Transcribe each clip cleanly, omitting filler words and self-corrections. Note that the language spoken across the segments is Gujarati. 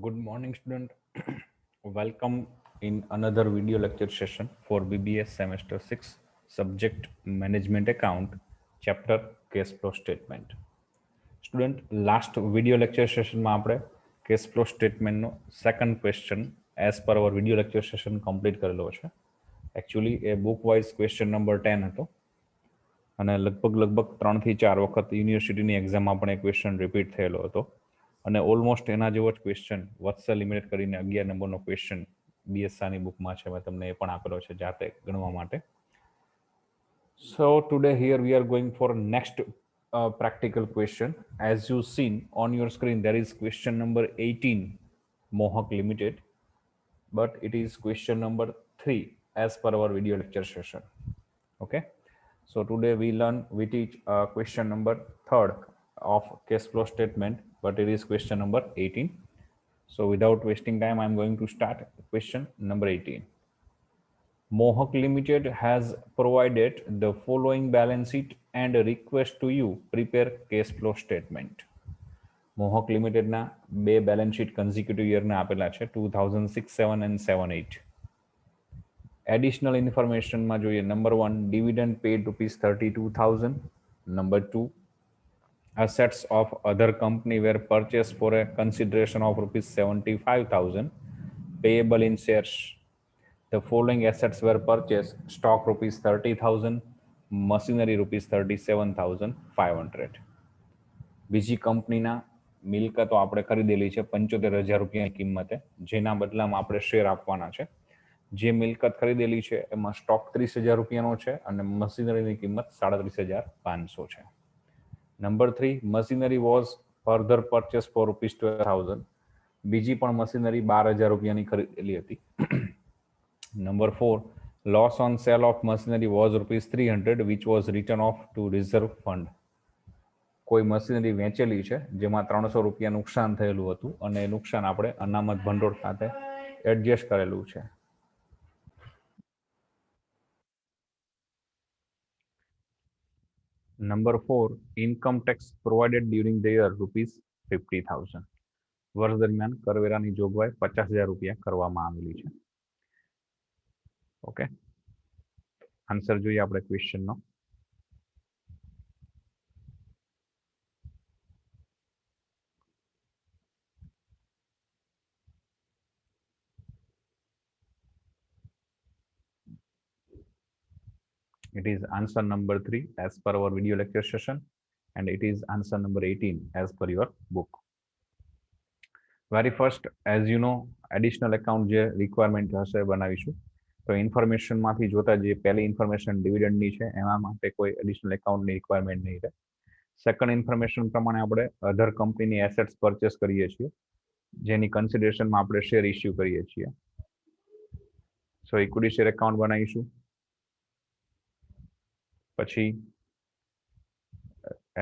Good morning, student. Welcome in another video lecture session for BBS semester 6, subject management account, chapter cash flow statement. Student, last video lecture session માં આપણે cash flow statement no second question as per our video lecture session complete કરેલો છે. Actually એ book wise question number 10 હતો અને લગભગ 3 થી 4 વખત યુનિવર્સિટીની એક્ઝામમાં પણ એ ક્વેશ્ચન રિપીટ થયેલો હતો અને ઓલમોસ્ટ એના જેવો જ ક્વેશ્ચન વત્સ લિમિટેડ કરીને 11 નંબરનો ક્વેશ્ચન બીએસઆની બુકમાં છે. મેં તમને એ પણ આપેલો છે જાતે ગણવા માટે. So today here we are going for next practical question. As you seen on your screen, there is question number 18, Mohawk Limited, but it is question number 3 as per our video lecture session. Okay. So today we teach question number 3rd of cash flow statement, but it is question number 18. So without wasting time, I'm going to start question number 18. Mohawk Limited has provided the following balance sheet and a request to you prepare cash flow statement. Mohawk Limited ના બે balance sheet consecutive year ના આપેલા છે 2006, 7 and 7, 8. Additional information માં જોઈએ. Number 1, dividend paid ₹32,000. Number 2, assets of other company were purchased for a consideration of ₹75,000 payable in shares. The following assets were purchased: stock ₹30,000, machinery ₹37,500. બીજી કંપનીના મિલકતો આપણે ખરીદેલી છે 75,000 રૂપિયાની કિંમતે, જેના બદલામાં આપણે શેર આપવાના છે. જે મિલકત ખરીદેલી છે એમાં સ્ટોક 30,000 રૂપિયાનો છે અને મશીનરીની કિંમત 37,500 છે. Number 3, machinery was further purchase for ₹12,000. બીજી પણ મશીનરી 12,000 રૂપિયાની ખરીદેલી હતી. Number 4, loss on sale of machinery was ₹300, which was written off to reserve fund. કોઈ મશીનરી વેચેલી છે જેમાં 300 રૂપિયા નુકસાન થયેલું હતું અને એ નુકસાન આપણે અનામત ભંડોળ ખાતે એડજસ્ટ કરેલું છે. Number 4, income tax provided during the year ₹50,000. વર્ષ દરમિયાન કરવેરાની જોગવાઈ 50,000 રૂપિયા કરવામાં આવેલી છે. ઓકે, આન્સર જોઈએ આપણે ક્વેશ્ચનનો. It is answer number 3 as per our video lecture session, and it is answer number 18 as per your book. Very first, as you know, additional account જે requirement હશે બનાવીશું. તો ઇન્ફોર્મેશનમાંથી જોતા જે પહેલી ઇન્ફોર્મેશન ડિવિડન્ડની છે એના માટે કોઈ એડિશનલ એકાઉન્ટની રિક્વાયરમેન્ટ નહીં રહે. સેકન્ડ ઇન્ફોર્મેશન પ્રમાણે આપણે અધર કંપનીની એસેટ્સ પરચેસ કરીએ છીએ જેની કન્સિડરેશનમાં આપણે શેર ઇસ્યુ કરીએ છીએ. સો ઇક્વિટી શેર એકાઉન્ટ બનાવીશું. પછી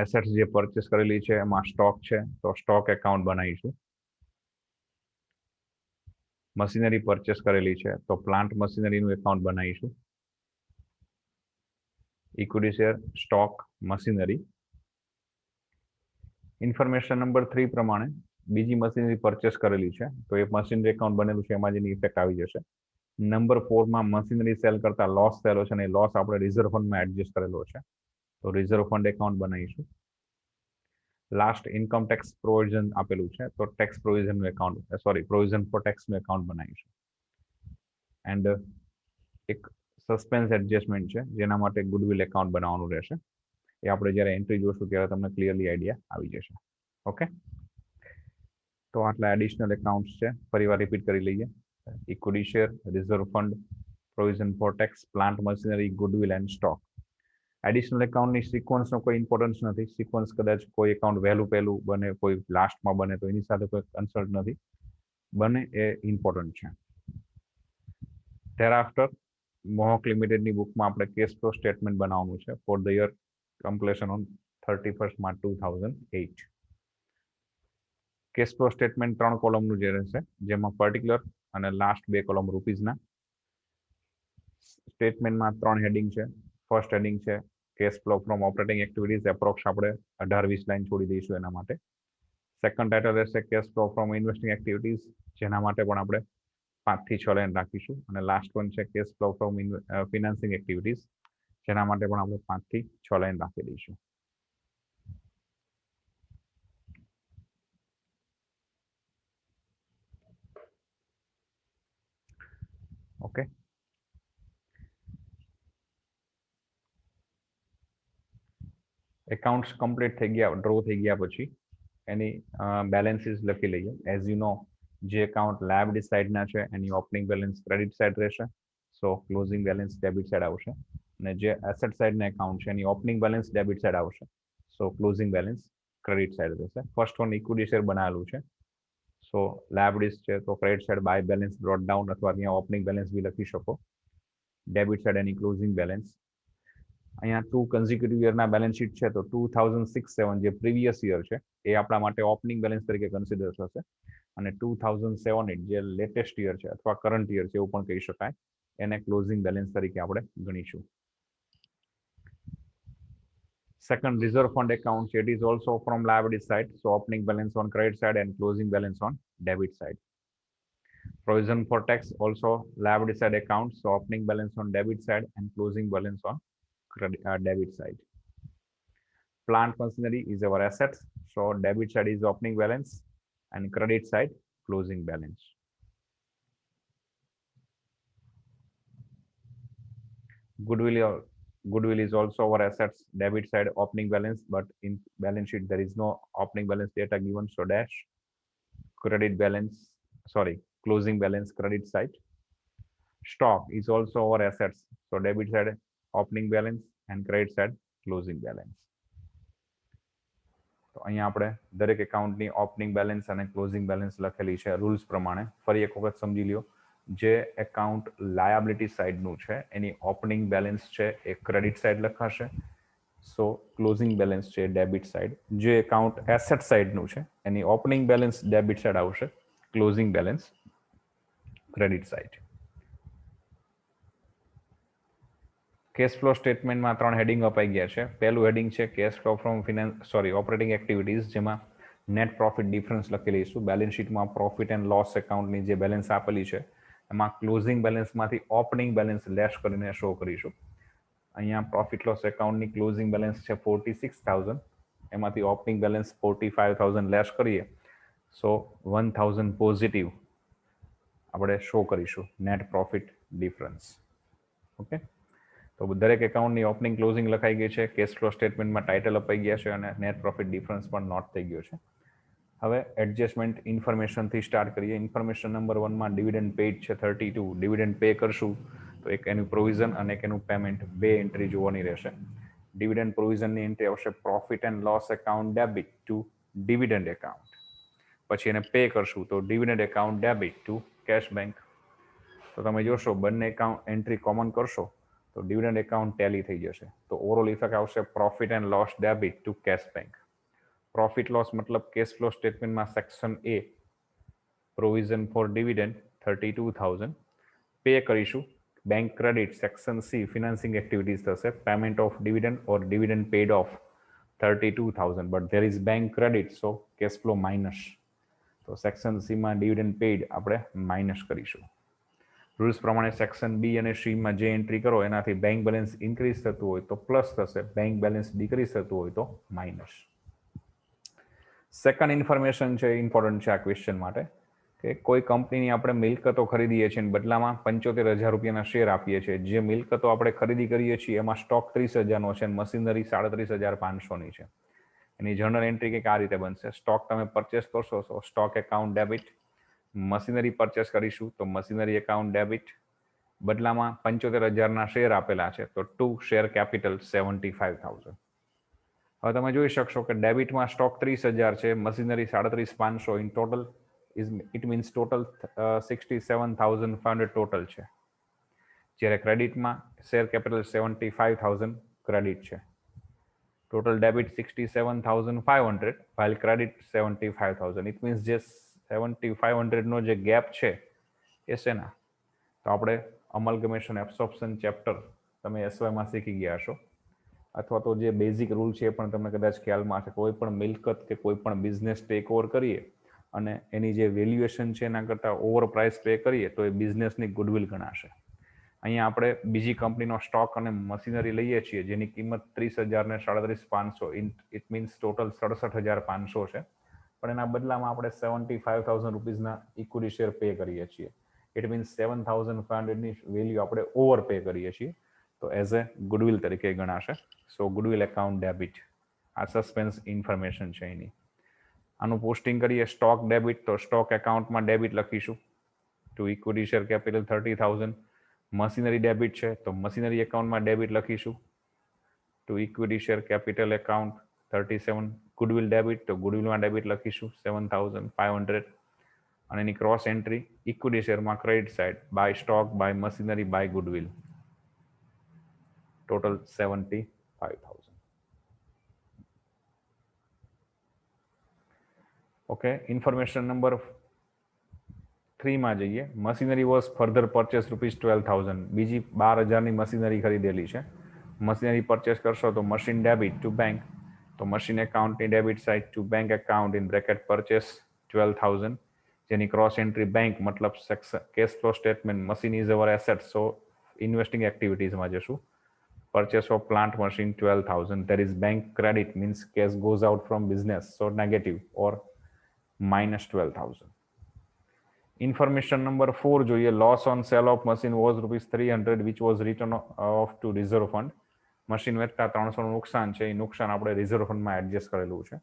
એસેટ્સ જે પરચેસ કરેલી છે એમાં સ્ટોક છે તો સ્ટોક એકાઉન્ટ બનાવીશું. મશીનરી પરચેસ કરેલી છે તો પ્લાન્ટ મશીનરીનું એકાઉન્ટ બનાવીશું. Equity share, stock, machinery. Information number 3 પ્રમાણે બીજી મશીનરી પરચેસ કરેલી છે તો એ મશીનરી એકાઉન્ટ બનેલું છે એમાં જેની ઇફેક્ટ આવી જશે. નંબર 4 માં મશીનરી સેલ કરતા લોસ થયેલો છે અને એ લોસ આપણે રિઝર્વ ફંડમાં એડજસ્ટ કરેલો છે તો રિઝર્વ ફંડ એકાઉન્ટ બનાવીશું. લાસ્ટ ઇન્કમ ટેક્સ પ્રોવિઝન આપેલું છે તો ટેક્સ પ્રોવિઝનનું એકાઉન્ટ પ્રોવિઝન ફોર ટેક્સનું એકાઉન્ટ બનાવીશું. એન્ડ એક સસ્પેન્સ એડજસ્ટમેન્ટ છે જેના માટે ગુડવિલ એકાઉન્ટ બનાવવાનું રહેશે. એ આપણે જ્યારે એન્ટ્રી જોશું ત્યારે તમને ક્લિયરલી આઈડિયા આવી જશે. ઓકે, તો આટલા એડિશનલ એકાઉન્ટ્સ છે. ફરીવાર રિપીટ કરી લઈએ. Equity share, reserve fund, provision for tax, plant machinery, goodwill and stock. Additional એકાઉન્ટની સિક્વન્સનો કોઈ ઇમ્પોર્ટન્સ નથી. સિક્વન્સ કદાચ કોઈ એકાઉન્ટ વહેલું પહેલું બને, કોઈ લાસ્ટમાં બને તો એની સાથે કોઈ કન્સલ્ટ નથી. બને એ ઇમ્પોર્ટન્ટ છે. thereafter મોહક લિમિટેડની બુકમાં આપણે કેશ ફ્લો સ્ટેટમેન્ટ બનાવવાનું છે for the year completion on 31st March 2008. Cache flow statement 3 કોલમનું જે રહેશે જેમાં પર્ટિક્યુલર અને લાસ્ટ 2 કોલમ રૂપીઝના. સ્ટેટમેન્ટમાં 3 હેડિંગ છે. ફર્સ્ટ હેડિંગ છે cache flow from operating activities, approx આપણે 18-20 લાઈન છોડી દઈશું એના માટે. સેકન્ડ ટાઇટલ રહેશે cache flow from investing activities, જેના માટે પણ આપણે 5 થી 6 લાઈન રાખીશું. અને લાસ્ટ વન છે cache flow from financing activities, જેના માટે પણ આપણે 5 થી 6 લાઈન રાખી દઈશું. ઓકે, એકાઉન્ટ્સ કમ્પ્લીટ થઈ ગયા, ડ્રો થઈ ગયા પછી એની બેલેન્સીસ લખી લઈએ. એઝ યુ નો, જે એકાઉન્ટ લાયબિલિટી સાઇડના છે એની ઓપનિંગ બેલેન્સ ક્રેડિટ સાઇડ રહેશે, so closing balance debit side આવશે. અને જે એસેટ સાઇડના એકાઉન્ટ છે એની ઓપનિંગ બેલેન્સ ડેબિટ સાઇડ આવશે, so closing balance credit side રહેશે. ફર્સ્ટ વન ઇક્વિટી શેર બનાવેલું છે, સો લાયબિલિટીઝ છે તો credit side by balance brought down, અથવા ત્યાં ઓપનિંગ બેલેન્સ બી લખી શકો. ડેબિટ સાઇડ એની ક્લોઝિંગ બેલેન્સ. અહીંયા 2 કન્ઝિક્યુટિવ યરના બેલેન્સ શીટ છે, તો 2006-7 જે પ્રીવિયસ યર છે એ આપણા માટે ઓપનિંગ બેલેન્સ તરીકે કન્સિડર થશે. અને 2007-8 જે લેટેસ્ટ યર છે અથવા કરંટ યર છે એવું પણ કહી શકાય, એને ક્લોઝિંગ બેલેન્સ તરીકે આપણે ગણીશું. Second, reserve fund account, it is also from liability side, so opening balance on credit side and closing balance on debit side. Provision for tax, also liability side account, so opening balance on debit side and closing balance on debit side. Plant machinery is our assets, so debit side is opening balance and credit side closing balance. Goodwill is also our assets, debit side opening balance, but in balance sheet there is no opening balance data given, so dash. Credit balance, sorry, closing balance credit side. Stock is also our assets, so debit side opening balance and credit side closing balance. તો અહીંયા આપણે દરેક એકાઉન્ટની ઓપનિંગ બેલેન્સ અને ક્લોઝિંગ બેલેન્સ લખેલી છે રૂલ્સ પ્રમાણે. ફરી એક વખત સમજી લ્યો, જે એકાઉન્ટ લાયબિલિટી સાઇડનું છે એની ઓપનિંગ બેલેન્સ છે એ ક્રેડિટ સાઇડ લખાશે, સો ક્લોઝિંગ બેલેન્સ છે ડેબિટ સાઇડ. જે એકાઉન્ટ એસેટ સાઇડનું છે એની ઓપનિંગ બેલેન્સ ડેબિટ સાઇડ આવશે, closing balance credit side. Cache flow સ્ટેટમેન્ટમાં 3 હેડિંગ અપાઈ ગયા છે. પહેલું હેડિંગ છે cache flow from operating activities, જેમાં નેટ પ્રોફિટ ડિફરન્સ લખી લઈશું. બેલેન્સ શીટમાં પ્રોફિટ એન્ડ લોસ એકાઉન્ટની જે બેલેન્સ આપેલી છે એમાં ક્લોઝિંગ બેલેન્સમાંથી ઓપનિંગ બેલેન્સ લેસ કરીને શો કરીશું. અહીંયા પ્રોફિટ લોસ એકાઉન્ટની ક્લોઝિંગ બેલેન્સ છે 46,000, એમાંથી ઓપનિંગ બેલેન્સ 45,000 લેસ કરીએ, સો 1,000 પોઝિટિવ આપણે શો કરીશું નેટ પ્રોફિટ ડિફરન્સ. ઓકે, તો દરેક એકાઉન્ટની ઓપનિંગ ક્લોઝિંગ લખાઈ ગઈ છે, કેશ ફ્લો સ્ટેટમેન્ટમાં ટાઇટલ અપાઈ ગયા છે અને નેટ પ્રોફિટ ડિફરન્સ પણ નોટ થઈ ગયો છે. હવે એડજસ્ટમેન્ટ ઇન્ફોર્મેશનથી સ્ટાર્ટ કરીએ. ઇન્ફોર્મેશન નંબર 1માં ડિવિડન્ડ પેઇડ છે 32. ડિવિડન્ડ પે કરશું તો એક એનું પ્રોવિઝન અને એક એનું પેમેન્ટ, બે એન્ટ્રી જોવાની રહેશે. ડિવિડન્ડ પ્રોવિઝનની એન્ટ્રી આવશે profit and loss account debit to dividend account. પછી એને પે કરશું તો dividend account debit to cash bank. તો તમે જોશો બંને એકાઉન્ટ એન્ટ્રી કોમન કરશો તો ડિવિડન્ડ એકાઉન્ટ ટેલી થઈ જશે. તો ઓવરઓલ ઇફેક્ટ આવશે profit and loss debit to cash bank. Profit loss મતલબ કેશ ફ્લો સ્ટેટમેન્ટમાં section A provision for dividend 32,000. Pay કરીશું bank credit section C financing activities થશે, payment of dividend or dividend paid off 32,000, but there is bank credit, so cash flow minus. તો સેક્શન સીમાં ડિવિડન્ડ પેઇડ આપણે માઇનસ કરીશું. રૂલ્સ પ્રમાણે સેક્શન બી અને સીમાં જે એન્ટ્રી કરો એનાથી બેંક બેલેન્સ ઇન્ક્રીઝ થતું હોય તો પ્લસ થશે, બેંક બેલેન્સ ડિક્રીઝ થતું હોય તો માઇનસ. સેકન્ડ ઇન્ફોર્મેશન છે ઇમ્પોર્ટન્ટ છે આ ક્વેશ્ચન માટે, કે કોઈ કંપનીની આપણે મિલકતો ખરીદીએ છીએ બદલામાં 75,000 રૂપિયાના શેર આપીએ છીએ. જે મિલકતો આપણે ખરીદી કરીએ છીએ એમાં સ્ટોક 30,000નો છે અને મશીનરી 37,500ની છે. એની જર્નલ એન્ટ્રી કંઈક આ રીતે બનશે. સ્ટોક તમે પરચેસ કરશો તો stock account debit, machinery purchase કરીશું તો મશીનરી એકાઉન્ટ ડેબિટ. બદલામાં 75,000ના શેર આપેલા છે તો ટુ શેર કેપિટલ 75,000. હવે તમે જોઈ શકશો કે ડેબિટમાં સ્ટોક 30,000 છે, machinery 37,500, in total it means total 67,500 total છે. જ્યારે ક્રેડિટમાં શેર કેપિટલ 75,000 ક્રેડિટ છે. Total debit 67,500 while credit 75,000. It means જે 7,500નો જે ગેપ છે એ શેના, તો આપણે અમલગમેશન એબ્સોર્પ્શન ચેપ્ટર તમે એસવાયમાં શીખી ગયા છો. અથવા તો જે બેઝિક રૂલ છે એ પણ તમને કદાચ ખ્યાલમાં હશે. કોઈ પણ મિલકત કે કોઈ પણ બિઝનેસ ટેક ઓવર કરીએ અને એની જે વેલ્યુએશન છે એના કરતાં ઓવર પ્રાઇસ પે કરીએ તો એ બિઝનેસની ગુડવિલ ગણાશે. અહીંયા આપણે બીજી કંપનીનો સ્ટોક અને મશીનરી લઈએ છીએ જેની કિંમત 30,000 ને 37,500 ઇટ મીન્સ ટોટલ 67,500 છે, પણ એના બદલામાં આપણે 75,000 રૂપીઝના ઇક્વિટી શેર પે કરીએ છીએ. ઇટ મીન્સ 7,500ની વેલ્યુ આપણે ઓવર પે કરીએ છીએ, તો એઝ એ ગુડવિલ તરીકે ગણાશે. સો ગુડવિલ એકાઉન્ટ ડેબિટ. આ સસ્પેન્સ ઇન્ફોર્મેશન છે એની. આનું પોસ્ટિંગ કરીએ સ્ટોક ડેબિટ, તો સ્ટોક એકાઉન્ટમાં ડેબિટ લખીશું two equity share capital 30,000. Machinery debit છે તો મશીનરી એકાઉન્ટમાં ડેબિટ લખીશું two equity share capital account 37. Goodwill debit તો ગુડવિલમાં ડેબિટ લખીશું 7,500. અને એની ક્રોસ એન્ટ્રી ઇક્વિટી શેરમાં credit side by stock, by machinery, by goodwill, total 75,000. Okay, information number 3 માં જઈએ. Machinery was further purchase ₹12,000. બીજી 12,000ની મશીનરી ખરીદેલી છે. મશીનરી પરચેસ કરશો તો મશીન ડેબિટ ટુ બેંક, તો મશીન એકાઉન્ટની debit side to bank account in bracket purchase 12,000, જેની ક્રોસ એન્ટ્રી બેંક મતલબ cash flow statement machine is our asset, so investing એક્ટિવિટીઝમાં જશું. Purchase of plant machine 12,000. There is bank credit means cash goes out from business, so negative or minus 12,000. Information number 4 જોઈએ. Loss on sale of machine was ₹300 which was written off to reserve fund. Machine વેચતા 300નું નુકસાન છે, એ નુકસાન આપણે રિઝર્વ ફંડમાં એડજસ્ટ કરેલું છે.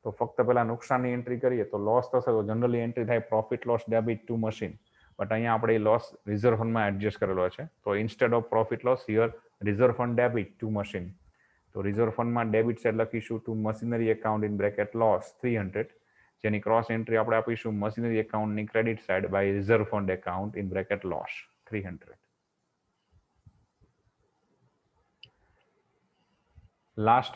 તો ફક્ત પહેલા નુકસાનની એન્ટ્રી કરીએ તો લોસ થશે તો જનરલી એન્ટ્રી થાય profit loss debit to machine, but અહીંયા આપણે એ લોસ રિઝર્વ ફંડમાં એડજસ્ટ કરેલો છે. તો instead of profit loss here reserve fund debit to machine, તો રિઝર્વ ફંડમાં ડેબિટ સાઇડ લખીશું to machinery account in bracket loss 300, જેની ક્રોસ એન્ટ્રી આપણે આપીશું મશીનરી એકાઉન્ટની credit side by reserve fund account in bracket loss 300. Last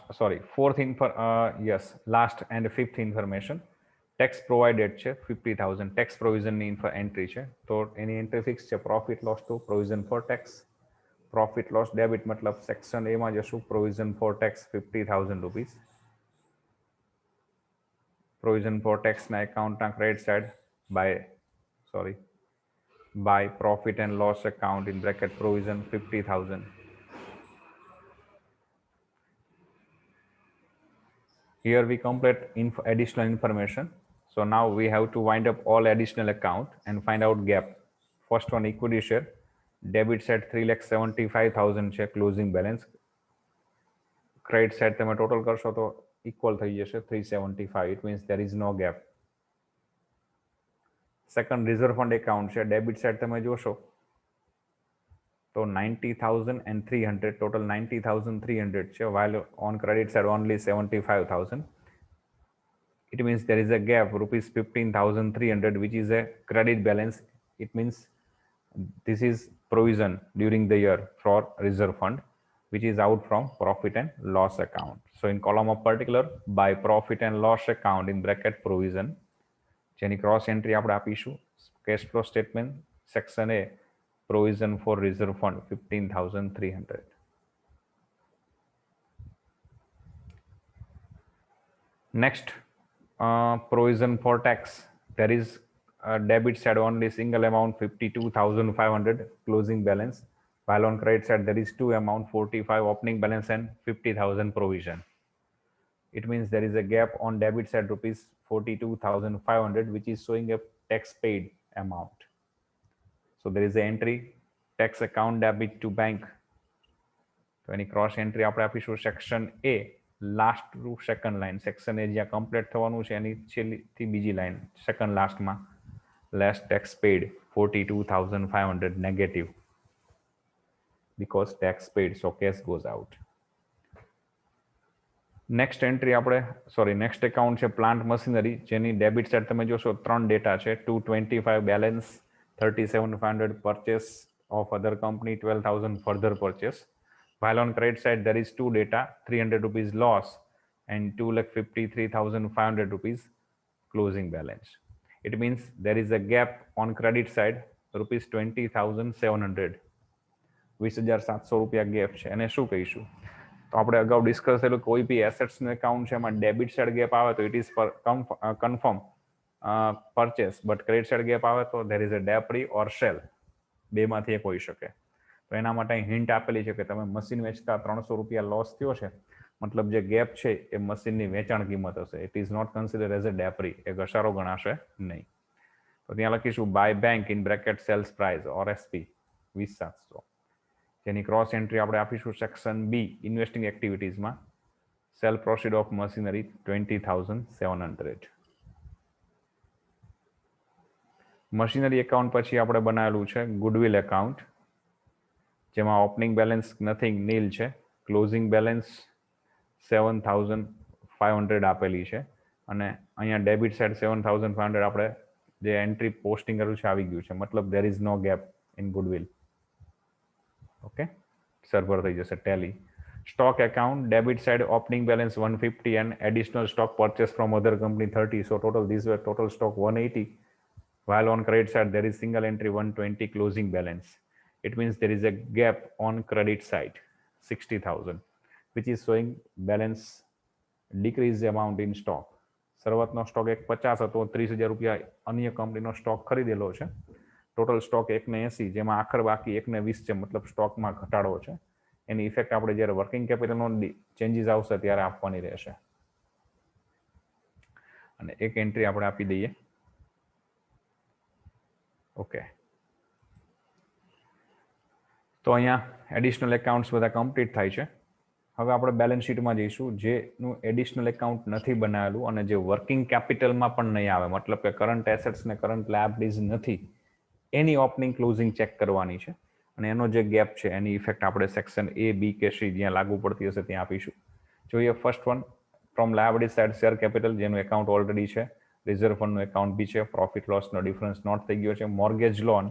and fifth information. Tax provided છે 50,000. ટેક્સ પ્રોવિઝનની એન્ટ્રી છે, તો એની એન્ટ્રી ફિક્સ છે profit loss to provision for tax. Profit loss debit મતલબ સેક્શન એ માં જશું provision for tax 50,000 rupees. Provision for ટેક્સના એકાઉન્ટના credit side by profit and loss account in bracket provision 50,000. Here we complete additional information. So now we have to wind up all additional account and find out gap. First one, equity share. Debit side 3,75,000 છે closing balance. Credit side તમે total કરશો તો equal થઈ જશે 375. It means there is no gap. Second, reserve fund account છે. Debit side તમે જોશો તો 90,300, total 90,300 છે, while on credit side only 75,000. It means there is a gap ₹15,300 which is a credit balance. It means this is provision during the year for reserve fund which is out from profit and loss account. So in column of particular by profit and loss account in bracket provision, જેની cross entry આપણે આપીશું cash flow statement section A provision for reserve fund 15,300. Next, provision for tax. There is a debit side only single amount 52,500 closing balance, while on credit side there is two amount 45 opening balance and 50,000 provision. It means there is a gap on debit side ₹42,500 which is showing a tax paid amount. So there is an entry tax account debit to bank. તો એની ક્રોસ એન્ટ્રી આપણે આપીશું section A last to second line. Section A જ્યાં કમ્પ્લીટ થવાનું છે એની છેલ્લીથી બીજી લાઇન સેકન્ડ લાસ્ટમાં less tax paid 42,500 negative because tax paid, so cash goes out. Next entry આપણે નેક્સ્ટ એકાઉન્ટ છે પ્લાન્ટ મશીનરી, જેની ડેબિટ સાઇડ તમે જોશો 3 ડેટા છે 225 balance 37,500 purchase of other company 12,000 further purchase, while on credit side there is two data ₹300 loss and 2,53,500 rupees closing balance. It means there is a gap on credit side ₹20,700. ₹20,700 gap છે, એને શું કહીશું તો આપણે અગાઉ ડિસ્કસ થયેલું કોઈ બી એસેટ્સનું એકાઉન્ટ છે એમાં ડેબિટ સાઇડ ગેપ આવે તો it is confirm purchase, but credit side gap આવે તો there is a depre or sale, બેમાંથી એક હોઈ શકે. તો એના માટે હિન્ટ આપેલી છે કે તમે મશીન વેચતા 300 રૂપિયા લોસ થયો છે, મતલબ જે ગેપ છે એ મશીનની વેચાણ કિંમત હશે. It is not consider as a depre, એ ઘસારો ગણાશે નહીં. તો ત્યાં લખીશું by bank in bracket sales price or SP 20700, જેની ક્રોસ એન્ટ્રી આપણે આપીશું સેક્શન બી ઇન્વેસ્ટિંગ એક્ટિવિટીઝમાં, sale proceed of machinery 20,700. Machinery account પછી આપણે બનાવેલું છે ગુડવિલ એકાઉન્ટ, જેમાં ઓપનિંગ બેલેન્સ નથિંગ નીલ છે, ક્લોઝિંગ બેલેન્સ 7,500 આપેલી છે, અને અહીંયા ડેબિટ સાઇડ 7,500 આપણે જે એન્ટ્રી પોસ્ટિંગ કર્યું છે આવી ગયું છે, મતલબ there is no gap in goodwill. Okay, સર્વર થઈ જશે tally. Stock account, debit side opening balance 150 and additional stock purchase from other company 30, so total these were total stock 180, while on credit side there is single entry 120 closing balance. It means there is a gap on credit side 60,000, which is showing balance decrease amount in stock. શરૂઆતનો સ્ટોક 50 હતો, 30,000 રૂપિયા અન્ય કંપનીનો સ્ટોક ખરીદેલો છે, ટોટલ સ્ટોક 180, જેમાં આખર બાકી 120 છે, મતલબ સ્ટોકમાં ઘટાડો છે. એની ઇફેક્ટ આપણે જ્યારે વર્કિંગ કેપિટલનો ચેન્જીસ આવશે ત્યારે આપવાની રહેશે. અને એક એન્ટ્રી આપણે આપી દઈએ. ઓકે, તો અહીંયા એડિશનલ એકાઉન્ટ્સ બધા કમ્પ્લીટ થાય છે. હવે આપણે બેલેન્સ શીટમાં જઈશું, જેનું એડિશનલ એકાઉન્ટ નથી બનાવેલું અને જે વર્કિંગ કેપિટલમાં પણ નહીં આવે, મતલબ કે કરંટ એસેટ્સ ને કરંટ લાયબિલિટીઝ નથી, એની ઓપનિંગ ક્લોઝિંગ ચેક કરવાની છે. અને એનો જે ગેપ છે એની ઇફેક્ટ આપણે સેક્શન એ, બી કે સી જ્યાં લાગુ પડતી હશે ત્યાં આપીશું. જોઈએ first one, from liability side share capital, જેનું એકાઉન્ટ ઓલરેડી છે, રિઝર્વ ફંડનું એકાઉન્ટ બી છે, પ્રોફિટ લોસનો ડિફરન્સ નોટ થઈ ગયો છે. Mortgage loan,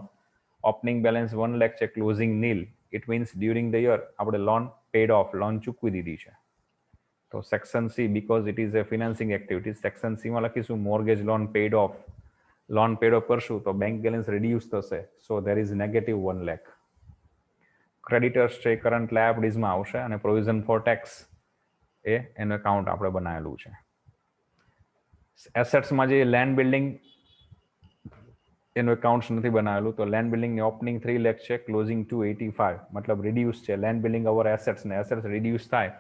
opening balance 1 lakh છે, closing nil. It means during the year આપણે લોન પેડ ઓફ, લોન ચૂકવી દીધી છે. તો section C, because it is a financing activity, section સીમાં લખીશું mortgage loan paid off. Loan paid off કરશું તો બેંક બેલેન્સ રિડ્યુસ થશે, so there is negative 1 lakh. Creditors છે કરંટ લાયબિલિટીઝમાં આવશે, અને પ્રોવિઝન ફોર ટેક્સ એનું એકાઉન્ટ આપણે બનાવેલું છે. એસેટ્સમાં જે લેન્ડ બિલ્ડિંગ એનું એકાઉન્ટ નથી બનાવેલું, તો લેન્ડ બિલ્ડિંગની ઓપનિંગ 3 લાખ છે, ક્લોઝિંગ 285, મતલબ રિડ્યુસ છે. લેન્ડ બિલ્ડિંગ ઓવર એસેટ્સ ને એસેટ્સ રિડ્યુસ થાય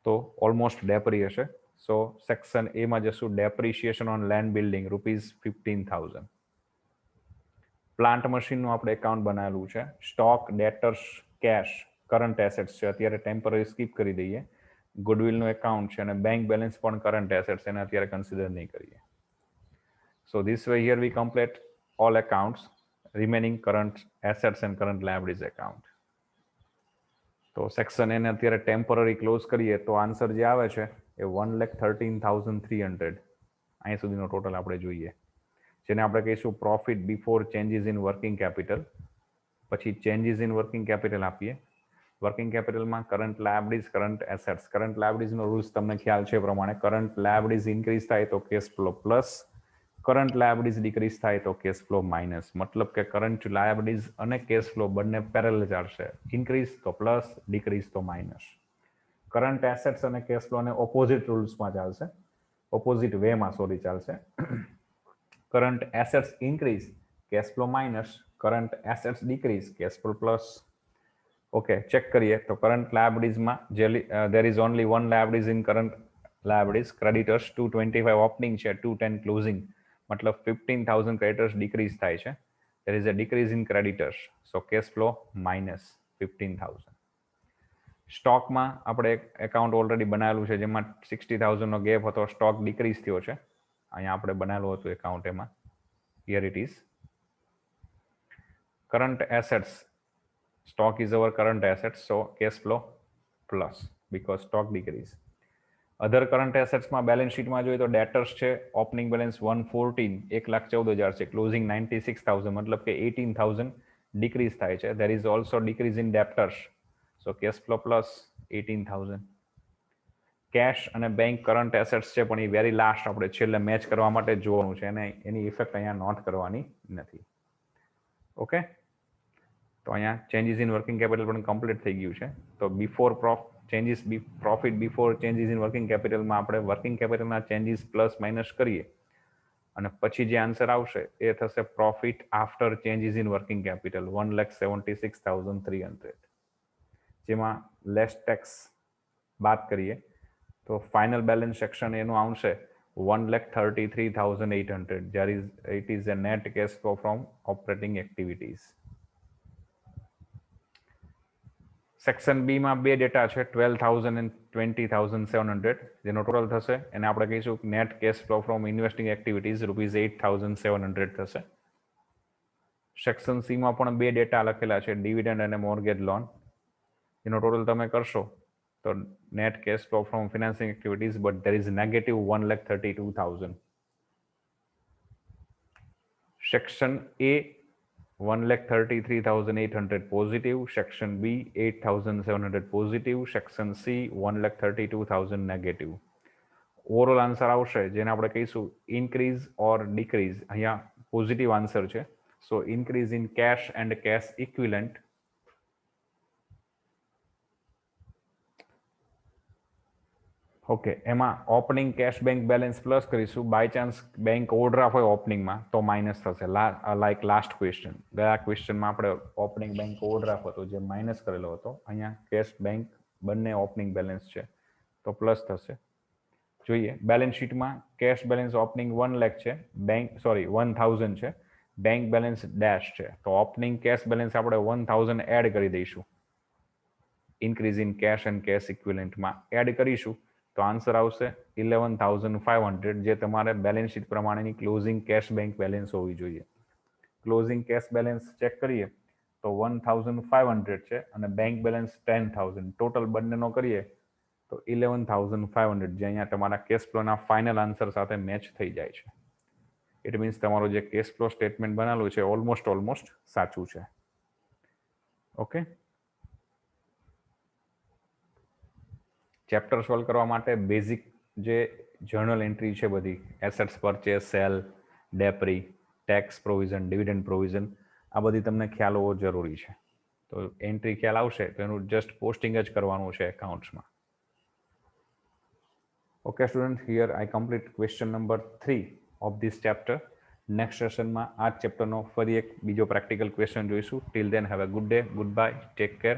તો ઓલમોસ્ટ ડેપ્રી હશે. સો સેક્શન એમાં જશું, depreciation on land building ₹15,000. Plant મશીનનું આપણે એકાઉન્ટ બનાવેલું છે. Stock, debtors, cash, current assets છે, અત્યારે ટેમ્પરરી સ્કીપ કરી દઈએ. ગુડવિલનું એકાઉન્ટ છે અને બેંક બેલેન્સ પણ કરંટ એસેટ્સ, એને અત્યારે કન્સિડર નહીં કરીએ. So this way here we complete all accounts, remaining current assets and current liabilities account. તો સેક્શન એને અત્યારે ટેમ્પરરી ક્લોઝ કરીએ તો આન્સર જે આવે છે એ 1,13,300 અહીં સુધીનો ટોટલ આપણે જોઈએ, જેને આપણે કહીશું profit before changes in working capital. પછી ચેન્જીસ ઇન વર્કિંગ કેપિટલ આપીએ. વર્કિંગ કેપિટલમાં current liabilities, current assets. Current લાયબિલિટીઝનો રૂલ્સ તમને ખ્યાલ છે એ પ્રમાણે, કરંટ લાયબિલિટીઝ ઇન્ક્રીઝ થાય તો cash flow plus, current liabilities decrease થાય તો કેશ ફ્લો માઇનસ. મતલબ કે કરંટ લાયબિલિટીઝ અને કેશ ફ્લો બંને પેરેલલ ચાલશે, ઇન્ક્રીઝ તો પ્લસ, ડિક્રીઝ તો માઇનસ. કરંટ એસેટ્સ અને કેશ ફ્લોને ઓપોઝિટ રૂલ્સમાં ચાલશે, ઓપોઝિટ વેમાં ચાલશે. Current assets increase, cache flow minus, current assets decrease, cash flow plus. Okay, check કરીએ તો current લાયબિલિટીઝમાં there is only one liabilities in current liabilities, creditors 225 opening છે, 210 ક્લોઝિંગ, મતલબ 15,000 ક્રેડિટર્સ ડિક્રીઝ થાય છે. there is a decrease in creditors, so cash flow minus 15,000. સ્ટોકમાં આપણે એક એકાઉન્ટ ઓલરેડી બનાવેલું છે, જેમાં 60,000 નો ગેપ હતો, સ્ટોક ડિક્રીઝ થયો છે. અહીંયા આપણે બનાવેલું હતું એકાઉન્ટ, એમાં here it is. current assets, stock is our current assets, so cash flow plus because stock decrease. Other current એસેટ્સમાં બેલેન્સ શીટમાં જોઈએ તો ડેટર્સ છે, ઓપનિંગ બેલેન્સ 114, 1,14,000 છે, ક્લોઝિંગ 96,000, મતલબ કે 18,000 ડિક્રીઝ થાય છે. there is also decrease in debtors, so cash flow plus 18,000. Cache અને બેંક કરંટ એસેટ્સ છે, પણ એ વેરી લાસ્ટ આપણે છેલ્લે મેચ કરવા માટે જોવાનું છે, અને એની ઇફેક્ટ અહીંયા નોટ કરવાની નથી. ઓકે, તો અહીંયા ચેન્જીસ ઇન વર્કિંગ કેપિટલ પણ કમ્પ્લીટ થઈ ગયું છે. તો before changes profit before changes in working કેપિટલમાં આપણે વર્કિંગ કેપિટલના ચેન્જીસ પ્લસ માઇનસ કરીએ અને પછી જે આન્સર આવશે એ થશે profit after changes in working capital 1,76,300, જેમાં લેસ ટેક્સ બાદ કરીએ તો ફાઇનલ બેલેન્સ સેક્શન એનું આવશે 1,33,800, જ્યારે it is a net cash flow from operating activities. Section B માં બે ડેટા છે 12,000 and 20,700, જેનો ટોટલ થશે એને આપણે કહીશું net cash flow from investing activities ₹8,700 થશે. સેક્શન સી માં પણ બે ડેટા લખેલા છે ડિવિડન્ડ અને મોર્ગેજ લોન, જેનો ટોટલ તમે કરશો તો net cash flow from financing activities but there is negative 1,32,000. Section A 1,33,800 positive, section B 8,700 positive, section C 1,32,000 negative. Overall answer આવશે જેને આપણે કહીશું ઇન્ક્રીઝ ઓર ડિક્રીઝ. અહીંયા પોઝિટિવ આન્સર છે, so increase in cash and cash equivalent. Okay, એમાં opening cash bank balance plus કરીશું. બાય ચાન્સ બેંક ઓવરડ્રાફ્ટ હોય ઓપનિંગમાં તો માઇનસ થશે. લાઈક લાસ્ટ ક્વેશ્ચન, ગયા ક્વેશ્ચનમાં આપણે ઓપનિંગ બેંક ઓવરડ્રાફ્ટ હતો જે માઇનસ કરેલો હતો, અહીંયા કેશ બેંક બંને ઓપનિંગ બેલેન્સ છે તો પ્લસ થશે. જોઈએ બેલેન્સ શીટમાં કેશ બેલેન્સ ઓપનિંગ 1 લાખ છે, બેંક 1,000 છે, બેંક બેલેન્સ ડેશ છે, તો ઓપનિંગ કેશ બેલેન્સ આપણે 1,000 એડ કરી દઈશું. Increase in cash and cash ઇક્વિલન્ટમાં એડ કરીશું તો આન્સર આવશે 11,500, જે તમારે બેલેન્સ શીટ પ્રમાણેની ક્લોઝિંગ કેશ બેંક બેલેન્સ હોવી જોઈએ. ક્લોઝિંગ કેશ બેલેન્સ ચેક કરીએ તો 1,500 છે અને બેંક બેલેન્સ 10,000, ટોટલ બંનેનો કરીએ તો 11,500, જે અહીંયા તમારા કેશ ફ્લોના ફાઇનલ આન્સર સાથે મેચ થઈ જાય છે. ઇટ મીન્સ તમારું જે કેશ ફ્લો સ્ટેટમેન્ટ બનેલું છે ઓલમોસ્ટ સાચું છે. ઓકે, ચેપ્ટર સોલ્વ કરવા માટે બેઝિક જે જર્નલ એન્ટ્રી છે બધી, એસેટ્સ પરચેસ, સેલ, ડેપરી, ટેક્સ પ્રોવિઝન, ડિવિડન્ડ પ્રોવિઝન, આ બધી તમને ખ્યાલ હોવો જરૂરી છે. તો એન્ટ્રી ખ્યાલ આવશે તો એનું જસ્ટ પોસ્ટિંગ જ કરવાનું છે એકાઉન્ટ્સમાં. Okay student, here I complete question number 3 of this chapter. Next સેશનમાં આ ચેપ્ટરનો ફરી એક બીજો પ્રેક્ટિકલ ક્વેશ્ચન જોઈશું. Till then have a good day, good bye, take care.